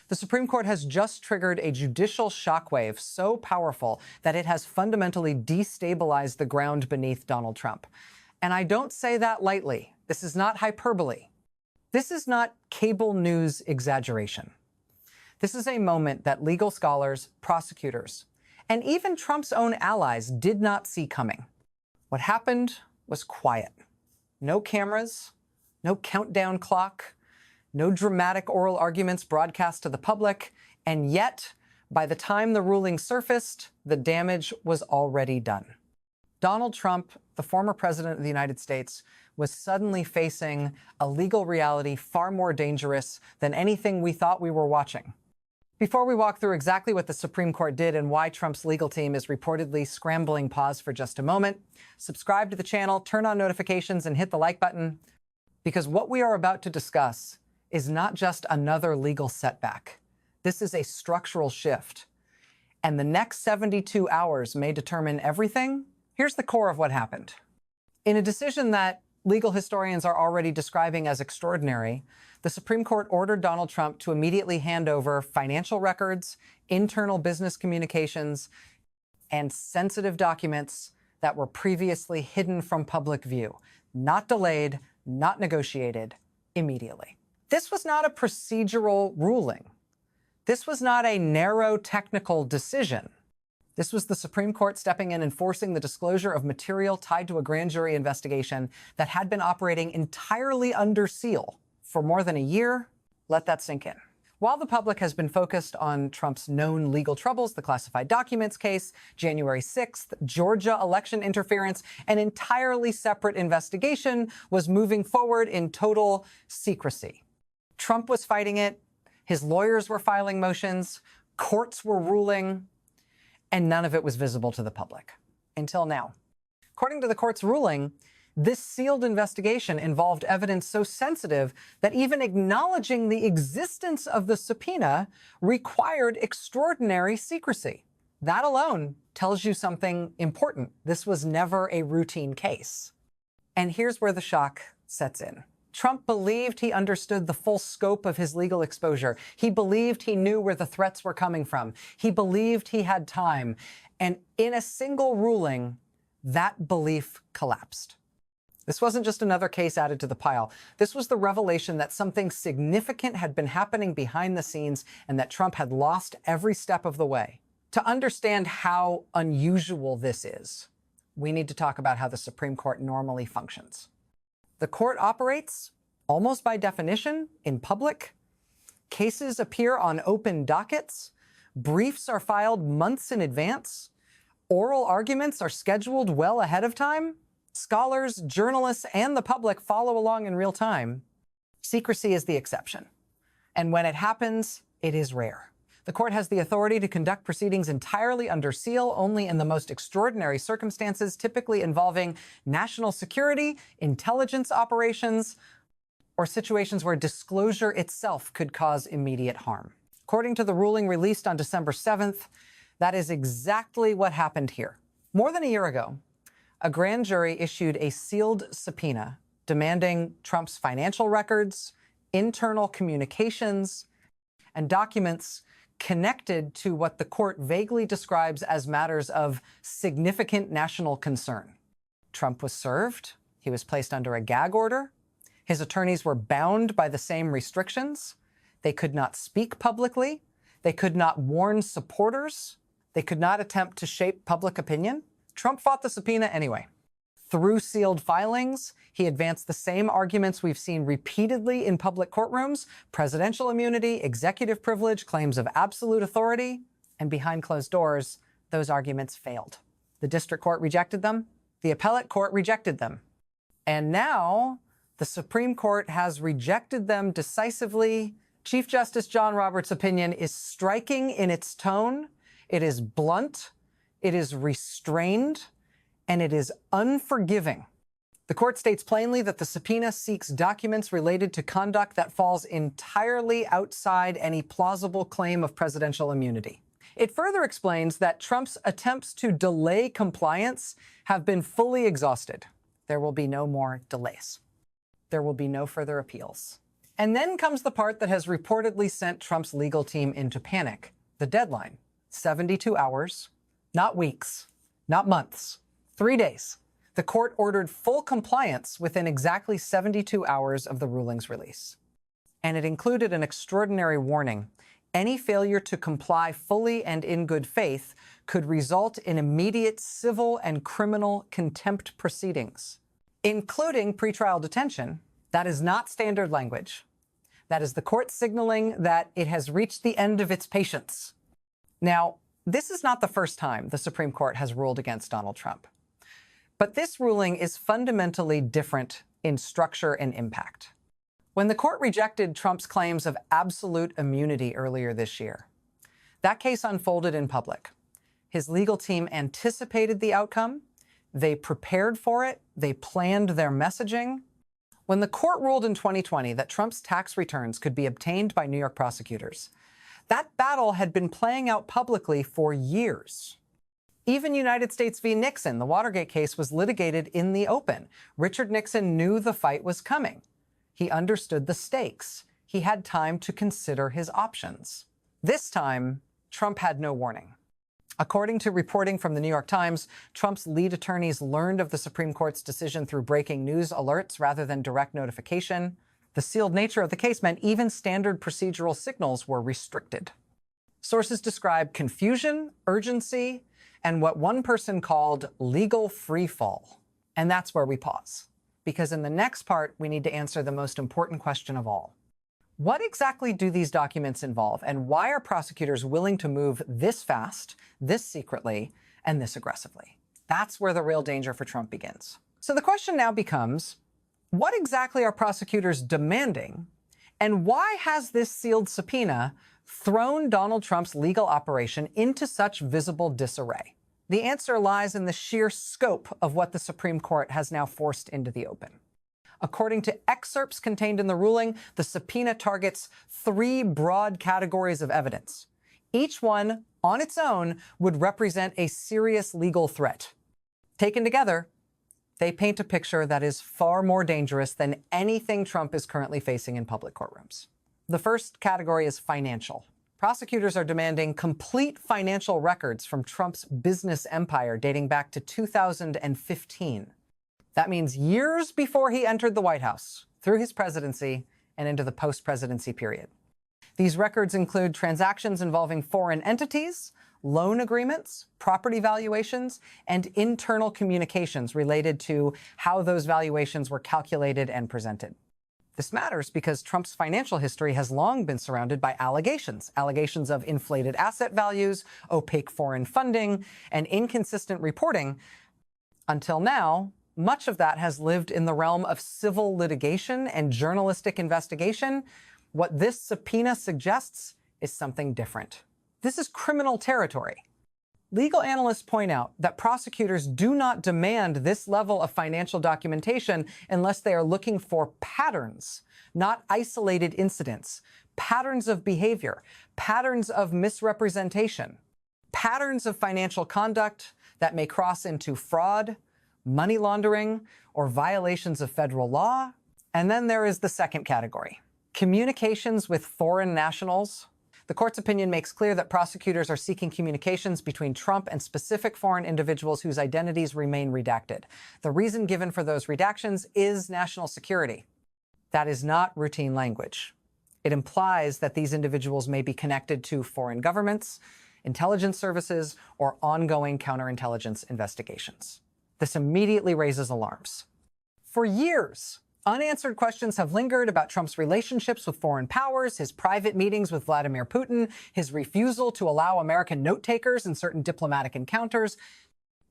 The Supreme Court has just triggered a judicial shockwave so powerful that it has fundamentally destabilized the ground beneath Donald Trump. And I don't say that lightly. This is not hyperbole. This is not cable news exaggeration. This is a moment that legal scholars, prosecutors, and even Trump's own allies did not see coming. What happened was quiet. No cameras, no countdown clock, no dramatic oral arguments broadcast to the public, and yet, by the time the ruling surfaced, the damage was already done. Donald Trump, the former president of the United States, was suddenly facing a legal reality far more dangerous than anything we thought we were watching. Before we walk through exactly what the Supreme Court did and why Trump's legal team is reportedly scrambling pause for just a moment, subscribe to the channel, turn on notifications, and hit the like button, because what we are about to discuss is not just another legal setback. This is a structural shift. And the next 72 hours may determine everything. Here's the core of what happened. In a decision that legal historians are already describing as extraordinary, the Supreme Court ordered Donald Trump to immediately hand over financial records, internal business communications, and sensitive documents that were previously hidden from public view. Not delayed, not negotiated, immediately. This was not a procedural ruling. This was not a narrow technical decision. This was the Supreme Court stepping in and forcing the disclosure of material tied to a grand jury investigation that had been operating entirely under seal for more than a year. Let that sink in. While the public has been focused on Trump's known legal troubles, the classified documents case, January 6th, Georgia election interference, an entirely separate investigation was moving forward in total secrecy. Trump was fighting it, his lawyers were filing motions, courts were ruling, and none of it was visible to the public. Until now. According to the court's ruling, this sealed investigation involved evidence so sensitive that even acknowledging the existence of the subpoena required extraordinary secrecy. That alone tells you something important. This was never a routine case. And here's where the shock sets in. Trump believed he understood the full scope of his legal exposure. He believed he knew where the threats were coming from. He believed he had time. And in a single ruling, that belief collapsed. This wasn't just another case added to the pile. This was the revelation that something significant had been happening behind the scenes and that Trump had lost every step of the way. To understand how unusual this is, we need to talk about how the Supreme Court normally functions. The court operates, almost by definition, in public. Cases appear on open dockets. Briefs are filed months in advance. Oral arguments are scheduled well ahead of time. Scholars, journalists, and the public follow along in real time. Secrecy is the exception. And when it happens, it is rare. The court has the authority to conduct proceedings entirely under seal, only in the most extraordinary circumstances, typically involving national security, intelligence operations, or situations where disclosure itself could cause immediate harm. According to the ruling released on December 7th, that is exactly what happened here. More than a year ago, a grand jury issued a sealed subpoena demanding Trump's financial records, internal communications, and documents connected to what the court vaguely describes as matters of significant national concern. Trump was served. He was placed under a gag order. His attorneys were bound by the same restrictions. They could not speak publicly. They could not warn supporters. They could not attempt to shape public opinion. Trump fought the subpoena anyway. Through sealed filings, he advanced the same arguments we've seen repeatedly in public courtrooms: presidential immunity, executive privilege, claims of absolute authority, and behind closed doors, those arguments failed. The district court rejected them. The appellate court rejected them. And now the Supreme Court has rejected them decisively. Chief Justice John Roberts' opinion is striking in its tone. It is blunt. It is restrained. And it is unforgiving. The court states plainly that the subpoena seeks documents related to conduct that falls entirely outside any plausible claim of presidential immunity. It further explains that Trump's attempts to delay compliance have been fully exhausted. There will be no more delays. There will be no further appeals. And then comes the part that has reportedly sent Trump's legal team into panic. The deadline, 72 hours, not weeks, not months, 3 days. The court ordered full compliance within exactly 72 hours of the ruling's release. And it included an extraordinary warning. Any failure to comply fully and in good faith could result in immediate civil and criminal contempt proceedings, including pretrial detention. That is not standard language. That is the court signaling that it has reached the end of its patience. Now, this is not the first time the Supreme Court has ruled against Donald Trump. But this ruling is fundamentally different in structure and impact. When the court rejected Trump's claims of absolute immunity earlier this year, that case unfolded in public. His legal team anticipated the outcome. They prepared for it. They planned their messaging. When the court ruled in 2020 that Trump's tax returns could be obtained by New York prosecutors, that battle had been playing out publicly for years. Even United States v. Nixon, the Watergate case, was litigated in the open. Richard Nixon knew the fight was coming. He understood the stakes. He had time to consider his options. This time, Trump had no warning. According to reporting from the New York Times, Trump's lead attorneys learned of the Supreme Court's decision through breaking news alerts rather than direct notification. The sealed nature of the case meant even standard procedural signals were restricted. Sources describe confusion, urgency, and what one person called legal freefall. And that's where we pause, because in the next part, we need to answer the most important question of all. What exactly do these documents involve, and why are prosecutors willing to move this fast, this secretly, and this aggressively? That's where the real danger for Trump begins. So the question now becomes, what exactly are prosecutors demanding, and why has this sealed subpoena thrown Donald Trump's legal operation into such visible disarray? The answer lies in the sheer scope of what the Supreme Court has now forced into the open. According to excerpts contained in the ruling, the subpoena targets 3 broad categories of evidence. Each one, on its own, would represent a serious legal threat. Taken together, they paint a picture that is far more dangerous than anything Trump is currently facing in public courtrooms. The first category is financial. Prosecutors are demanding complete financial records from Trump's business empire dating back to 2015. That means years before he entered the White House, through his presidency, and into the post-presidency period. These records include transactions involving foreign entities, loan agreements, property valuations, and internal communications related to how those valuations were calculated and presented. This matters because Trump's financial history has long been surrounded by allegations of inflated asset values, opaque foreign funding, and inconsistent reporting. Until now, much of that has lived in the realm of civil litigation and journalistic investigation. What this subpoena suggests is something different. This is criminal territory. Legal analysts point out that prosecutors do not demand this level of financial documentation unless they are looking for patterns, not isolated incidents, patterns of behavior, patterns of misrepresentation, patterns of financial conduct that may cross into fraud, money laundering, or violations of federal law. And then there is the second category, communications with foreign nationals. The court's opinion makes clear that prosecutors are seeking communications between Trump and specific foreign individuals whose identities remain redacted. The reason given for those redactions is national security. That is not routine language. It implies that these individuals may be connected to foreign governments, intelligence services, or ongoing counterintelligence investigations. This immediately raises alarms. For years, unanswered questions have lingered about Trump's relationships with foreign powers, his private meetings with Vladimir Putin, his refusal to allow American note-takers in certain diplomatic encounters,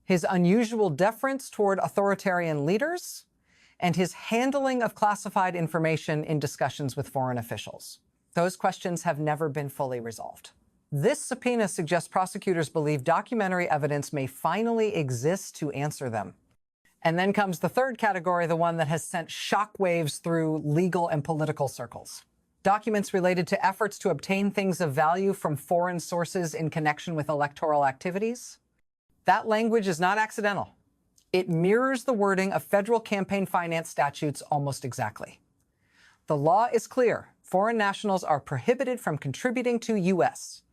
his unusual deference toward authoritarian leaders, and his handling of classified information in discussions with foreign officials. Those questions have never been fully resolved. This subpoena suggests prosecutors believe documentary evidence may finally exist to answer them. And then comes the third category, the one that has sent shockwaves through legal and political circles. Documents related to efforts to obtain things of value from foreign sources in connection with electoral activities. That language is not accidental. It mirrors the wording of federal campaign finance statutes almost exactly. The law is clear. Foreign nationals are prohibited from contributing to U.S.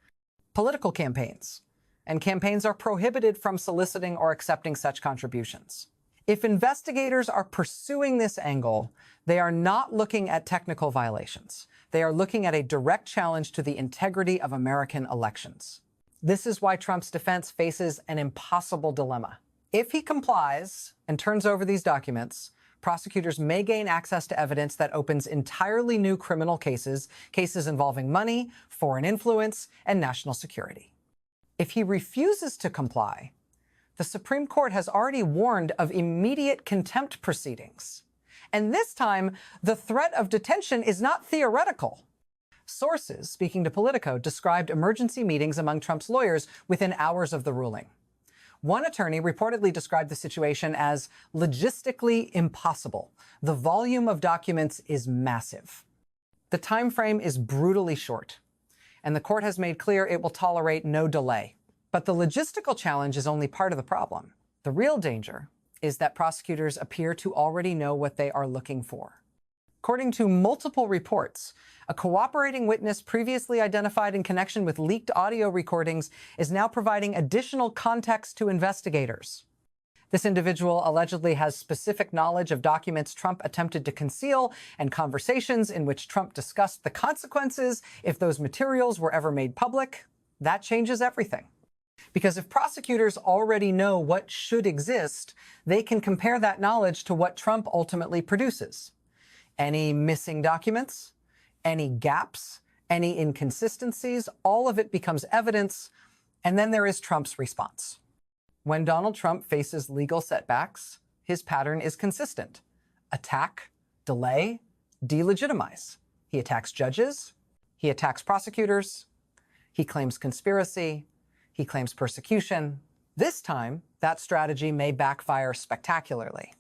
political campaigns, and campaigns are prohibited from soliciting or accepting such contributions. If investigators are pursuing this angle, they are not looking at technical violations. They are looking at a direct challenge to the integrity of American elections. This is why Trump's defense faces an impossible dilemma. If he complies and turns over these documents, prosecutors may gain access to evidence that opens entirely new criminal cases, cases involving money, foreign influence, and national security. If he refuses to comply, the Supreme Court has already warned of immediate contempt proceedings. And this time, the threat of detention is not theoretical. Sources, speaking to Politico, described emergency meetings among Trump's lawyers within hours of the ruling. One attorney reportedly described the situation as logistically impossible. The volume of documents is massive. The time frame is brutally short, and the court has made clear it will tolerate no delay. But the logistical challenge is only part of the problem. The real danger is that prosecutors appear to already know what they are looking for. According to multiple reports, a cooperating witness previously identified in connection with leaked audio recordings is now providing additional context to investigators. This individual allegedly has specific knowledge of documents Trump attempted to conceal and conversations in which Trump discussed the consequences if those materials were ever made public. That changes everything. Because if prosecutors already know what should exist, they can compare that knowledge to what Trump ultimately produces. Any missing documents, any gaps, any inconsistencies, all of it becomes evidence, and then there is Trump's response. When Donald Trump faces legal setbacks, his pattern is consistent: attack, delay, delegitimize. He attacks judges, he attacks prosecutors, he claims conspiracy, he claims persecution. This time, that strategy may backfire spectacularly.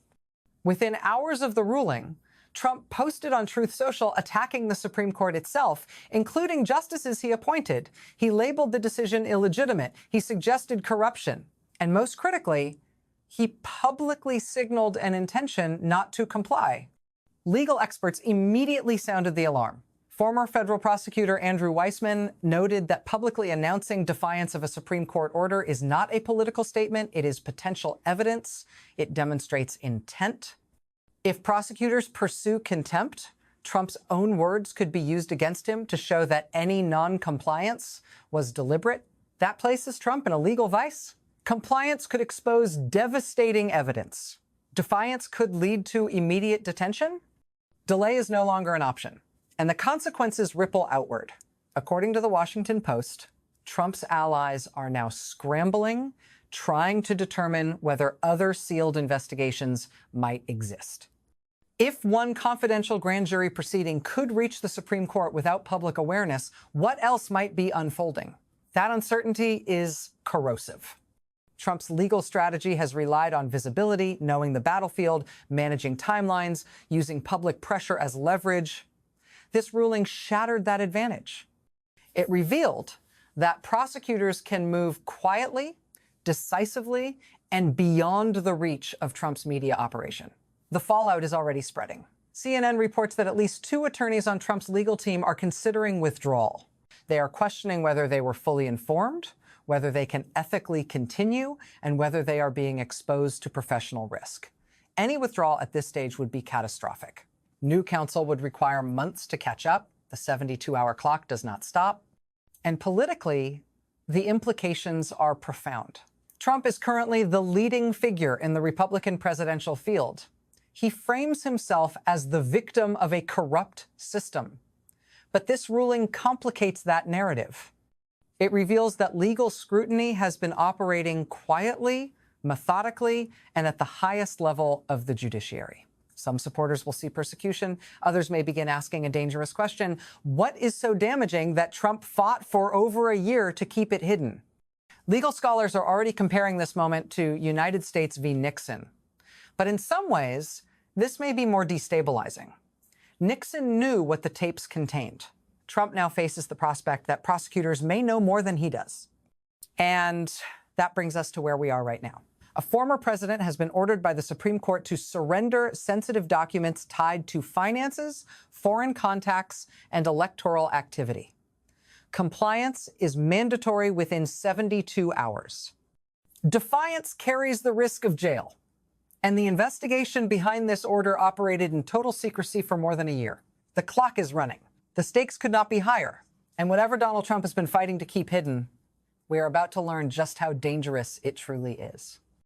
Within hours of the ruling, Trump posted on Truth Social attacking the Supreme Court itself, including justices he appointed. He labeled the decision illegitimate. He suggested corruption. And most critically, he publicly signaled an intention not to comply. Legal experts immediately sounded the alarm. Former federal prosecutor Andrew Weissman noted that publicly announcing defiance of a Supreme Court order is not a political statement. It is potential evidence. It demonstrates intent. If prosecutors pursue contempt, Trump's own words could be used against him to show that any non-compliance was deliberate. That places Trump in a legal vice. Compliance could expose devastating evidence. Defiance could lead to immediate detention. Delay is no longer an option, and the consequences ripple outward. According to the Washington Post, Trump's allies are now scrambling, trying to determine whether other sealed investigations might exist. If one confidential grand jury proceeding could reach the Supreme Court without public awareness, what else might be unfolding? That uncertainty is corrosive. Trump's legal strategy has relied on visibility, knowing the battlefield, managing timelines, using public pressure as leverage. This ruling shattered that advantage. It revealed that prosecutors can move quietly, decisively, and beyond the reach of Trump's media operation. The fallout is already spreading. CNN reports that at least 2 attorneys on Trump's legal team are considering withdrawal. They are questioning whether they were fully informed, whether they can ethically continue, and whether they are being exposed to professional risk. Any withdrawal at this stage would be catastrophic. New counsel would require months to catch up. The 72-hour clock does not stop. And politically, the implications are profound. Trump is currently the leading figure in the Republican presidential field. He frames himself as the victim of a corrupt system. But this ruling complicates that narrative. It reveals that legal scrutiny has been operating quietly, methodically, and at the highest level of the judiciary. Some supporters will see persecution. Others may begin asking a dangerous question: what is so damaging that Trump fought for over a year to keep it hidden? Legal scholars are already comparing this moment to United States v. Nixon. But in some ways, this may be more destabilizing. Nixon knew what the tapes contained. Trump now faces the prospect that prosecutors may know more than he does. And that brings us to where we are right now. A former president has been ordered by the Supreme Court to surrender sensitive documents tied to finances, foreign contacts, and electoral activity. Compliance is mandatory within 72 hours. Defiance carries the risk of jail, and the investigation behind this order operated in total secrecy for more than a year. The clock is running. The stakes could not be higher, and whatever Donald Trump has been fighting to keep hidden, we are about to learn just how dangerous it truly is.